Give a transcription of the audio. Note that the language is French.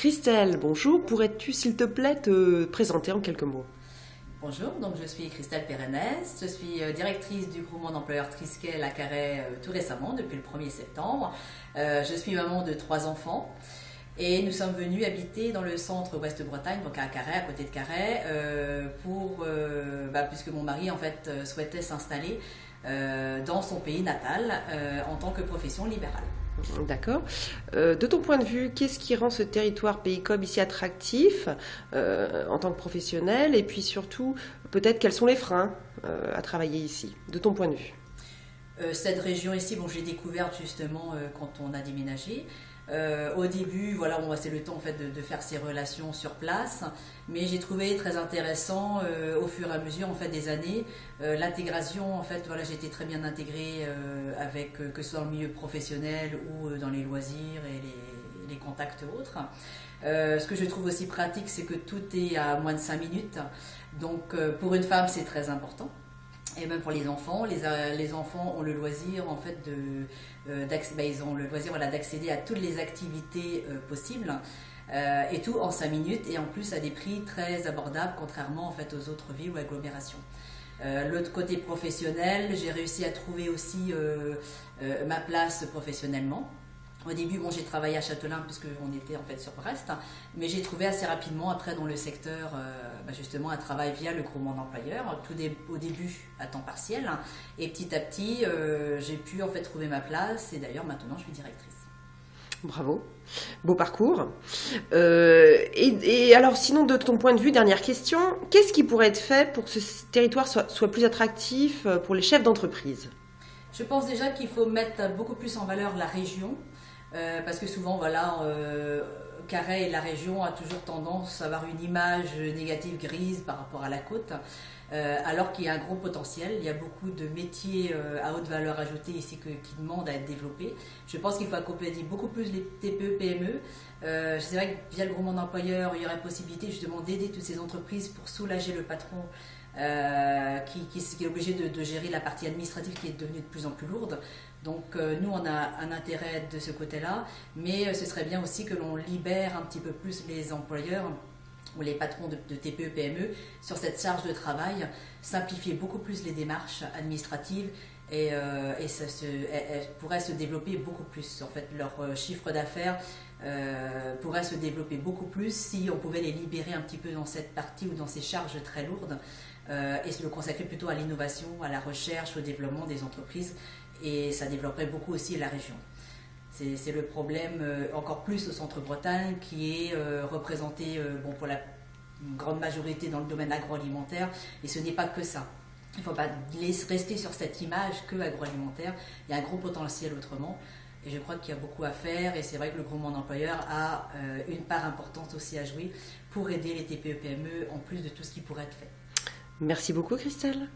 Christelle, bonjour. Pourrais-tu, s'il te plaît, te présenter en quelques mots? Bonjour, donc je suis Christelle Pérenès, je suis directrice du groupement d'employeurs Triskel à Carhaix tout récemment, depuis le 1er septembre. Je suis maman de 3 enfants et nous sommes venus habiter dans le centre Ouest-Bretagne, donc à Carhaix, à côté de Carhaix, puisque mon mari en fait souhaitait s'installer dans son pays natal en tant que profession libérale. D'accord. De ton point de vue, qu'est-ce qui rend ce territoire Pays Com ici attractif en tant que professionnel? Et puis surtout, peut-être quels sont les freins à travailler ici, de ton point de vue? Cette région ici, bon, j'ai découvert justement quand on a déménagé. Au début, voilà, on passait le temps en fait de faire ces relations sur place, mais j'ai trouvé très intéressant au fur et à mesure en fait des années l'intégration. En fait, voilà, j'ai été très bien intégrée avec que ce soit dans le milieu professionnel ou dans les loisirs et les contacts autres. Ce que je trouve aussi pratique, c'est que tout est à moins de 5 minutes. Donc pour une femme, c'est très important. Et même pour les enfants ont le loisir en fait ils ont le loisir voilà, d'accéder à toutes les activités possibles et tout en 5 minutes et en plus à des prix très abordables contrairement en fait aux autres villes ou agglomérations. L'autre côté professionnel, j'ai réussi à trouver aussi ma place professionnellement. Au début, bon, j'ai travaillé à Châtelain puisqu'on était en fait sur Brest, mais j'ai trouvé assez rapidement après dans le secteur justement un travail via le groupement d'employeurs, au début à temps partiel, et petit à petit j'ai pu en fait trouver ma place et d'ailleurs maintenant je suis directrice. Bravo, beau parcours. Et alors sinon de ton point de vue, dernière question, qu'est-ce qui pourrait être fait pour que ce territoire soit plus attractif pour les chefs d'entreprise? Je pense déjà qu'il faut mettre beaucoup plus en valeur la région. Parce que souvent, voilà, Carhaix et la région a toujours tendance à avoir une image négative grise par rapport à la côte, alors qu'il y a un gros potentiel. Il y a beaucoup de métiers à haute valeur ajoutée ici qui demandent à être développés. Je pense qu'il faut accompagner beaucoup plus les TPE, PME. C'est vrai que via le groupement d'employeurs, il y aurait possibilité justement d'aider toutes ces entreprises pour soulager le patron qui est obligé de gérer la partie administrative qui est devenue de plus en plus lourde. Donc nous on a un intérêt de ce côté-là, mais ce serait bien aussi que l'on libère un petit peu plus les employeurs ou les patrons de TPE, PME sur cette charge de travail, simplifier beaucoup plus les démarches administratives et elles pourraient se développer beaucoup plus. En fait, leur chiffre d'affaires pourrait se développer beaucoup plus si on pouvait les libérer un petit peu dans cette partie ou dans ces charges très lourdes et se le consacrer plutôt à l'innovation, à la recherche, au développement des entreprises, et ça développerait beaucoup aussi la région. C'est le problème encore plus au centre-Bretagne qui est représenté pour la grande majorité dans le domaine agroalimentaire, et ce n'est pas que ça. Il ne faut pas rester sur cette image que agroalimentaire, il y a un gros potentiel autrement. Et je crois qu'il y a beaucoup à faire, et c'est vrai que le groupement d'employeurs a une part importante aussi à jouer pour aider les TPE-PME en plus de tout ce qui pourrait être fait. Merci beaucoup Christelle.